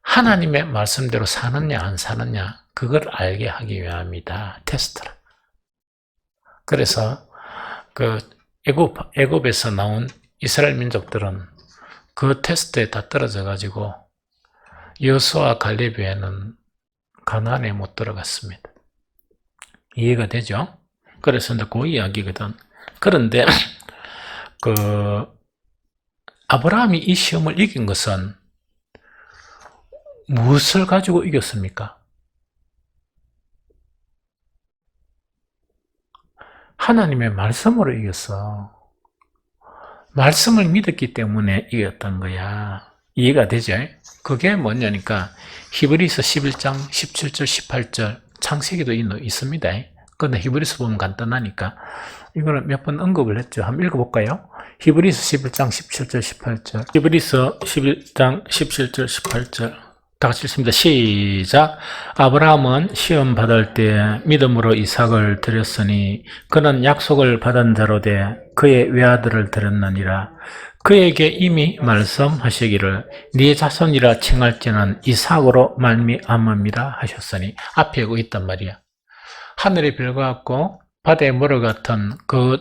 하나님의 말씀대로 사느냐 안 사느냐 그걸 알게 하기 위함이다. 테스트라. 그래서 그 애굽에서 나온 이스라엘 민족들은 그 테스트에 다 떨어져 가지고 여호수아 갈렙 외에는 가나안에 못 들어갔습니다. 이해가 되죠? 그래서 이제 그 이야기거든. 그런데 그 아브라함이 이 시험을 이긴 것은 무엇을 가지고 이겼습니까? 하나님의 말씀으로 이겼어. 말씀을 믿었기 때문에 이겼던 거야. 이해가 되죠? 그게 뭐냐니까 히브리서 11장 17절 18절 창세기도 있습니다. 근데 히브리서 보면 간단하니까 이거는 몇 번 언급을 했죠. 한번 읽어볼까요? 히브리서 11장 17절 18절 히브리서 11장 17절 18절 다 같이 읽습니다. 시작. 아브라함은 시험 받을 때 믿음으로 이삭을 드렸으니 그는 약속을 받은 자로 돼 그의 외아들을 드렸느니라. 그에게 이미 말씀하시기를 네 자손이라 칭할지는 이삭으로 말미암음이라 하셨으니 앞에 이거 있단 말이야. 하늘의 별과 같고 바다의 모래 같은 그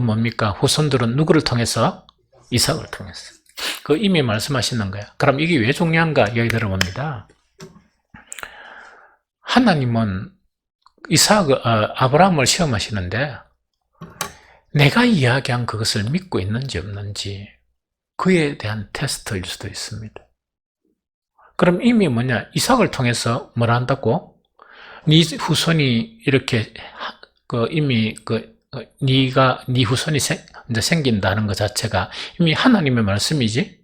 뭡니까? 후손들은 누구를 통해서? 이삭을 통해서. 그 이미 말씀하시는 거야. 그럼 이게 왜 중요한가? 여기 들어봅니다. 하나님은 아브라함을 시험하시는데 내가 이야기한 그것을 믿고 있는지 없는지 그에 대한 테스트일 수도 있습니다. 그럼 이미 뭐냐? 이삭을 통해서 뭘 한다고? 네 후손이 이렇게 이미 네 후손이 이제 생긴다는 것 자체가 이미 하나님의 말씀이지?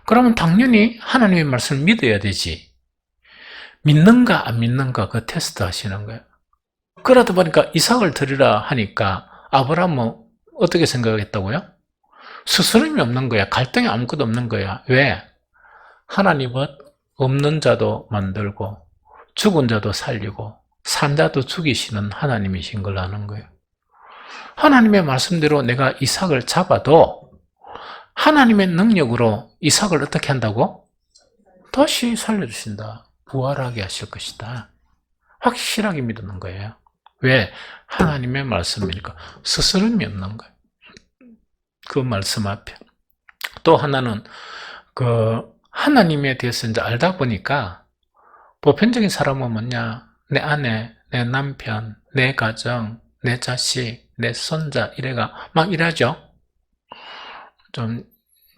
그러면 당연히 하나님의 말씀을 믿어야 되지. 믿는가 안 믿는가 그 테스트 하시는 거예요. 그러다 보니까 이삭을 드리라 하니까 아브라함은 어떻게 생각했다고요? 스스럼이 없는 거야. 갈등이 아무것도 없는 거야. 왜? 하나님은 없는 자도 만들고 죽은 자도 살리고 산 자도 죽이시는 하나님이신 걸 아는 거예요. 하나님의 말씀대로 내가 이삭을 잡아도 하나님의 능력으로 이삭을 어떻게 한다고? 다시 살려주신다. 부활하게 하실 것이다. 확실하게 믿는 거예요. 왜? 하나님의 말씀이니까 스스럼이 없는 거예요. 그 말씀 앞에. 또 하나는 하나님에 대해서 이제 알다 보니까 보편적인 사람은 뭐냐? 내 아내, 내 남편, 내 가정, 내 자식, 내 손자 이래가 막 이러죠. 좀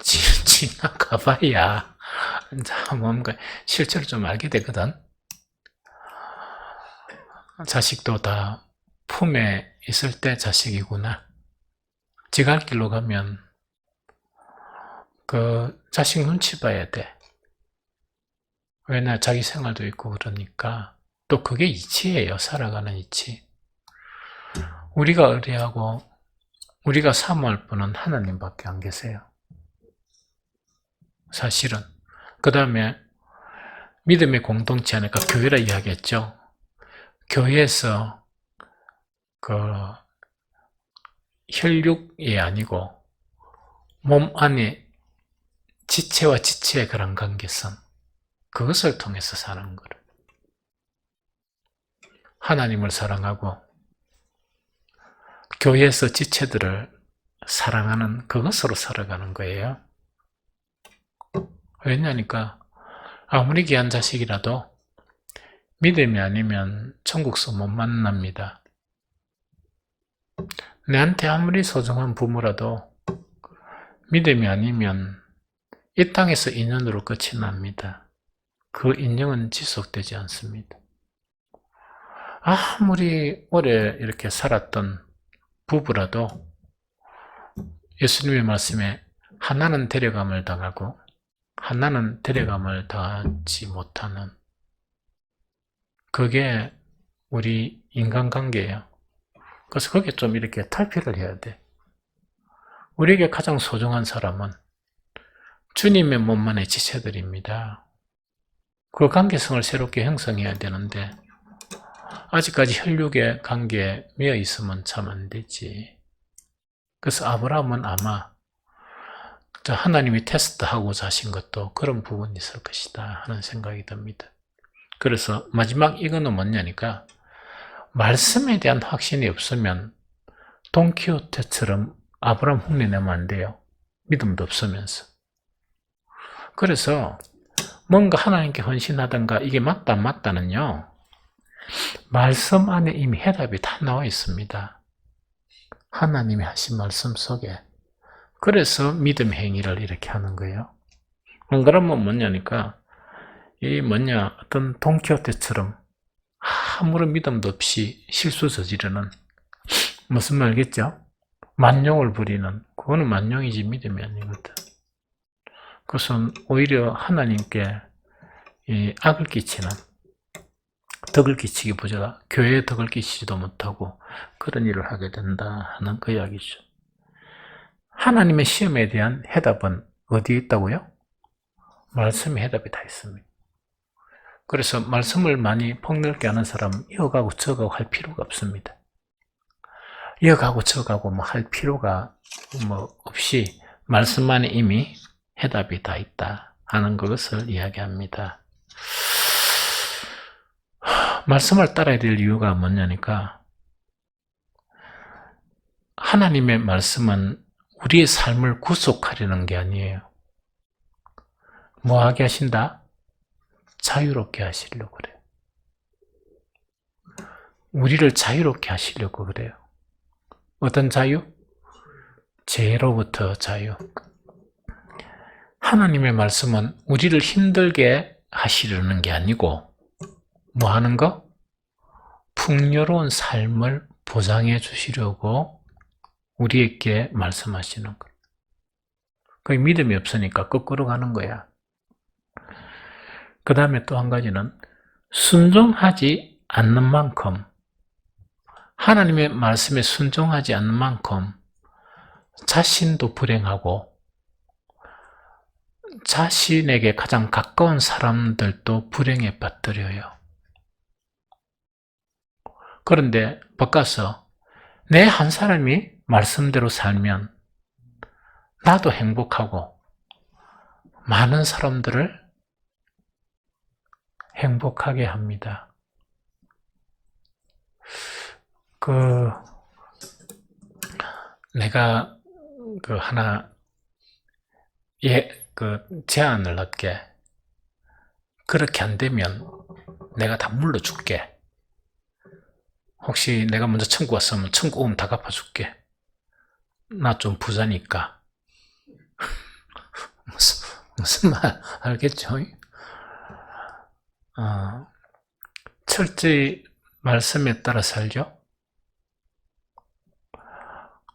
지나가 봐야 뭔가 실제로 좀 알게 되거든. 자식도 다 품에 있을 때 자식이구나. 지갈 길로 가면 그 자식 눈치 봐야 돼. 왜냐 자기 생활도 있고 그러니까. 또 그게 이치예요. 살아가는 이치. 우리가 의뢰하고 우리가 사모할 분은 하나님밖에 안 계세요. 사실은. 그 다음에 믿음의 공동체 하니까 교회라 이야기했죠. 교회에서 혈육이 아니고 몸 안에 지체와 지체의 그런 관계성 그것을 통해서 사는 거를 하나님을 사랑하고 교회에서 지체들을 사랑하는 그것으로 살아가는 거예요. 왜냐니까 아무리 귀한 자식이라도 믿음이 아니면 천국서 못 만납니다. 내한테 아무리 소중한 부모라도 믿음이 아니면 이 땅에서 인연으로 끝이 납니다. 그 인연은 지속되지 않습니다. 아무리 오래 이렇게 살았던 부부라도 예수님의 말씀에 하나는 데려감을 당하고 하나는 데려감을 당하지 못하는 그게 우리 인간관계예요. 그래서 거기에 좀 이렇게 탈피를 해야 돼. 우리에게 가장 소중한 사람은 주님의 몸만의 지체들입니다. 그 관계성을 새롭게 형성해야 되는데 아직까지 혈육의 관계에 매여 있으면 참 안 되지. 그래서 아브라함은 아마 하나님이 테스트하고자 하신 것도 그런 부분이 있을 것이다 하는 생각이 듭니다. 그래서 마지막 이거는 뭐냐니까 말씀에 대한 확신이 없으면 돈키호테처럼 아브라함 흉내내면 안 돼요. 믿음도 없으면서. 그래서 뭔가 하나님께 헌신하든가 이게 맞다 안 맞다는요. 말씀 안에 이미 해답이 다 나와 있습니다. 하나님이 하신 말씀 속에. 그래서 믿음 행위를 이렇게 하는 거예요. 안 그러면 뭐냐니까 어떤 돈키호테처럼 아무런 믿음도 없이 실수 저지르는 무슨 말겠죠? 만용을 부리는 그거는 만용이지 믿음이 아니거든. 그것은 오히려 하나님께 악을 끼치는 덕을 끼치기보다 교회에 덕을 끼치지도 못하고 그런 일을 하게 된다 하는 그 이야기죠. 하나님의 시험에 대한 해답은 어디에 있다고요? 말씀의 해답이 다 있습니다. 그래서 말씀을 많이 폭넓게 하는 사람은 이어가고 저어가고 할 필요가 없습니다. 이어가고 저어가고 할 필요가 없이 말씀 안에 이미 해답이 다 있다 하는 것을 이야기합니다. 말씀을 따라야 될 이유가 뭐냐니까 하나님의 말씀은 우리의 삶을 구속하려는 게 아니에요. 뭐 하게 하신다? 자유롭게 하시려고 그래요. 우리를 자유롭게 하시려고 그래요. 어떤 자유? 죄로부터 자유. 하나님의 말씀은 우리를 힘들게 하시려는 게 아니고 뭐 하는 거? 풍요로운 삶을 보장해 주시려고 우리에게 말씀하시는 거. 그 믿음이 없으니까 거꾸로 가는 거야. 그 다음에 또 한 가지는 순종하지 않는 만큼 하나님의 말씀에 순종하지 않는 만큼 자신도 불행하고 자신에게 가장 가까운 사람들도 불행에 빠뜨려요. 그런데 바꿔서 내 한 사람이 말씀대로 살면 나도 행복하고 많은 사람들을 행복하게 합니다. 내가 하나 제안을 할게. 그렇게 안 되면 내가 다 물러줄게. 혹시 내가 먼저 천국 왔으면 천국 오면 다 갚아줄게. 나 좀 부자니까. 무슨 말 알겠죠? 철저히 말씀에 따라 살죠?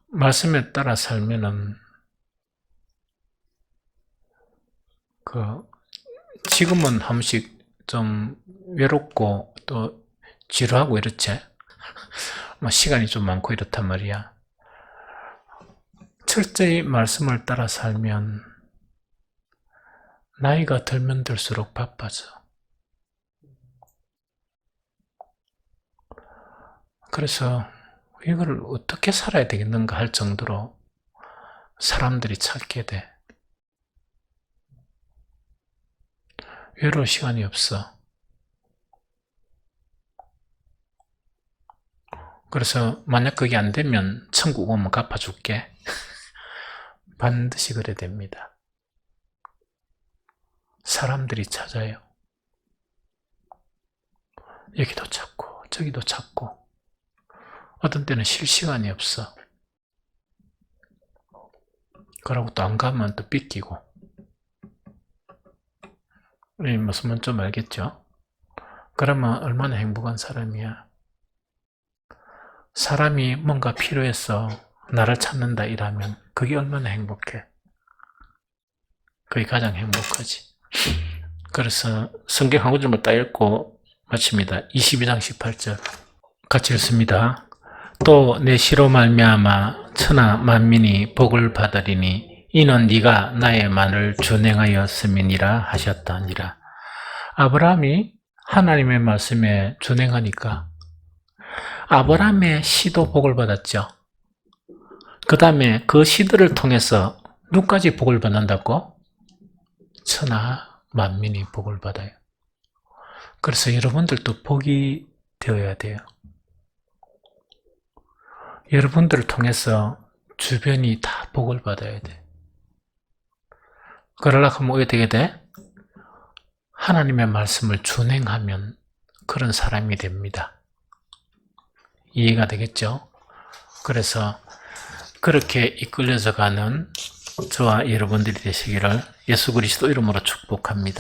말씀에 따라 살면은 지금은 한 번씩 좀 외롭고 또 지루하고 이렇지. 시간이 좀 많고 이렇단 말이야. 철저히 말씀을 따라 살면 나이가 들면 들수록 바빠져. 그래서 이걸 어떻게 살아야 되겠는가 할 정도로 사람들이 찾게 돼. 외로울 시간이 없어. 그래서 만약 그게 안 되면 천국 오면 갚아줄게. 반드시 그래 됩니다. 사람들이 찾아요. 여기도 찾고 저기도 찾고 어떤 때는 쉴 시간이 없어. 그러고 또 안 가면 또 삐끼고. 이 무슨 말인지 좀 알겠죠? 그러면 얼마나 행복한 사람이야. 사람이 뭔가 필요해서 나를 찾는다 이라면 그게 얼마나 행복해. 그게 가장 행복하지. 그래서 성경 한 구절만 딱 읽고 마칩니다. 22장 18절 같이 읽습니다. 또 내 시로 말미암아 천하 만민이 복을 받으리니 이는 네가 나의 말을 준행하였음이니라 하셨다니라. 아브라함이 하나님의 말씀에 준행하니까 아브라함의 시도 복을 받았죠. 그 다음에 그 시들을 통해서 누구까지 복을 받는다고? 천하 만민이 복을 받아요. 그래서 여러분들도 복이 되어야 돼요. 여러분들을 통해서 주변이 다 복을 받아야 돼. 그러려고 하면 어떻게 돼? 하나님의 말씀을 준행하면 그런 사람이 됩니다. 이해가 되겠죠? 그래서 그렇게 이끌려져 가는 저와 여러분들이 되시기를 예수 그리스도 이름으로 축복합니다.